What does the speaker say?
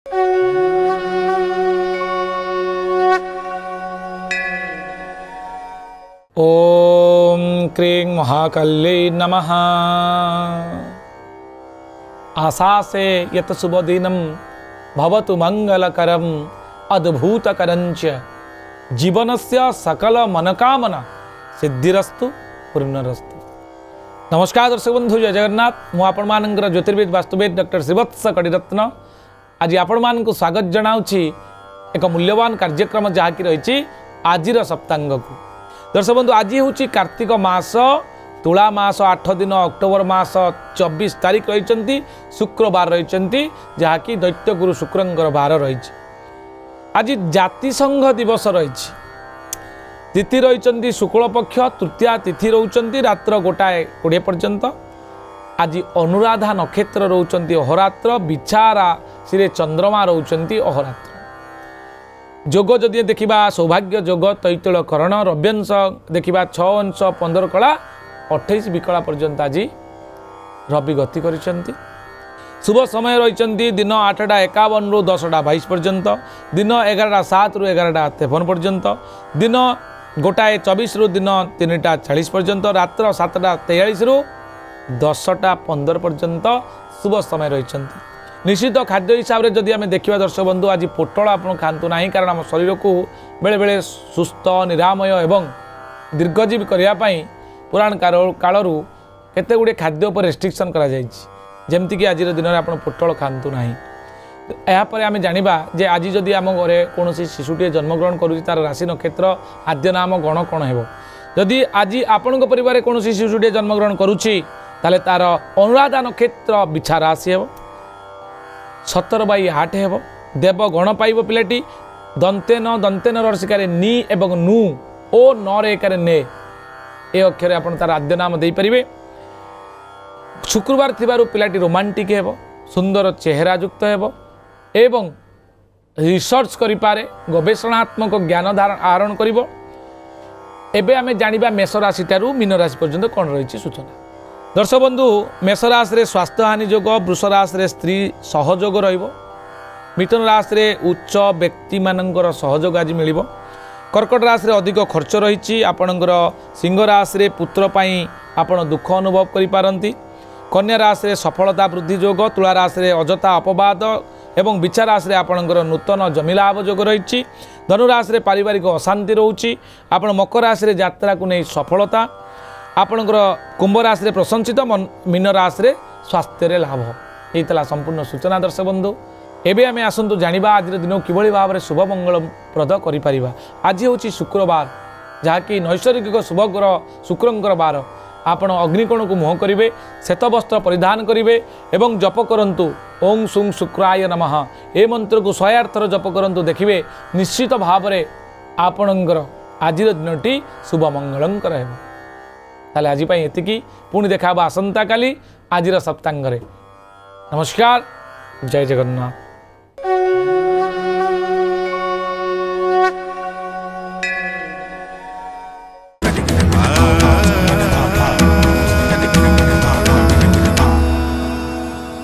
ओम क्रीं महाकाल्यै नमः। आशासे यत शुभदिनं भवतु मंगलकरं अद्भुतकरञ्च जीवनस्य सकल मनोकामना सिद्धिरस्तु पूर्णरस्तु। नमस्कार दर्शक बंधु, जय जगन्नाथ। मु आपण मानकर ज्योतिर्विद वास्तुविद डॉक्टर श्रीवत्स कड़ीरत्न आज आपण मानक स्वागत जनाऊँगी एक मूल्यवान कार्यक्रम जहाँकि रही आज सप्तांग को। दर्शक बंधु, आज हूँ कार्तिक मास तुला मास 8 दिन अक्टोबर मास 24 तारीख रही शुक्रवार रही जहाँकि दैत्यगुरु शुक्रंकर बार रही। आज जातिसंघ दिवस रही। तिथि रही शुक्ल पक्ष तृतीया तिथि रोचंती रात्र 1:20 पर्यंत। आज अनुराधा नक्षत्र रोचंती अहोरात्र। बिछारा श्री चंद्रमा रोचंती अहोरात्र। जोग जदि देखा सौभाग्य जोग तैतल करण रव्यंश देखा 6 अंश 15 कला 28 विकला पर्यंत आज रवि गति करिसेंती। शुभ समय रही दिन 8:51 रु 10:22 पर्यंत, दिन 11:07 रु 11:53 पर्यंत, दिन 1:24 रु दिन 3:40 पर्यंत, रात्र 7:43 रु 10:15 पर्यंत शुभ समय रही। निश्चित खाद्य हिसाब से जदि आम देखा दर्शक बंधु, आज पोटल आप खातु ना, कारण आम शरीर को बेले बेले सुस्थ निरामय एवं दीर्घजीवी करने पुराण कालू केते गुड़े खाद्य पर रेस्ट्रिक्शन करमती आज दिन में आप पोटल खातु ना। यापर आम जाना जे आज जदि आम घरे कौन शिशुटे जन्मग्रहण करुँच तार राशि नक्षत्र आद्य नाम गण कौन हो। जदि आज आपण परिवार कौन शिशुटे जन्मग्रहण करुँची ताले तार अनुराधा नक्षत्र बिछा राशि हो, 17/8 हेब। देव गण पाइब पिलाटी दंतेन रसिकार नी एवं नु ओ न रेकार ने ए अक्षर आप तार आद्य नाम दे पारे। शुक्रवार थिबारु पिलाटी रोमांटिक हेब, सुंदर चेहरा युक्त हेब एवं रिसर्च करिपारे, गवेषणात्मक ज्ञान आहरण करिवो। एबे आमे जानिबा मेष राशि ठारू मीन राशि पर्यंत कोन रही सूचना। दर्शक बंधु, मेष राशि रे स्वास्थ्य हानि जोग, वृष राशि रे स्त्री सहयोग रहिबो, मिथुन राशि रे उच्च व्यक्ति मानकर सहयोग आज मिलिबो, कर्कट राशि रे अधिक खर्च रही। आपणकर सिंह राशि रे पुत्र पई आपण दुख अनुभव करि पारंती, कन्या राशि रे सफलता वृद्धि जोग, तुला राशि रे अजथा अपवाद एवं बिछा राशि रे आपणकर नूतन जमी लाभ जोग रही। धनु राशि रे पारिवारिक अशांति रोची। आपण मकर राशि रे यात्रा को नहीं सफलता, आपणकर कुंभ राशि रे प्रशंसित, मीन राशि रे स्वास्थ्य रे लाभ। यही संपूर्ण सूचना दर्शक बंधु। एबे आमे आसंतु जानिबा आज दिन किभଳି भाव में शुभ मंगलप्रद करि परिबा। आज होची शुक्रवार जहाँकि नैसर्गिक शुभ ग्रह शुक्रंकर बार। आपण अग्निकोण को मुह करेंगे, श्वेत वस्त्र परिधान करेंगे एवं जप करंतु ओं सुं शुक्राय नमः ए मंत्र को 108 थर जप करंतु। देखिए निश्चित भाव में आपणकर आज दिनटी शुभ मंगलंकर हेब। ताले आज एतिकी, पुणी देखा आसंता काली आज सप्तांग। नमस्कार, जय जगन्नाथ।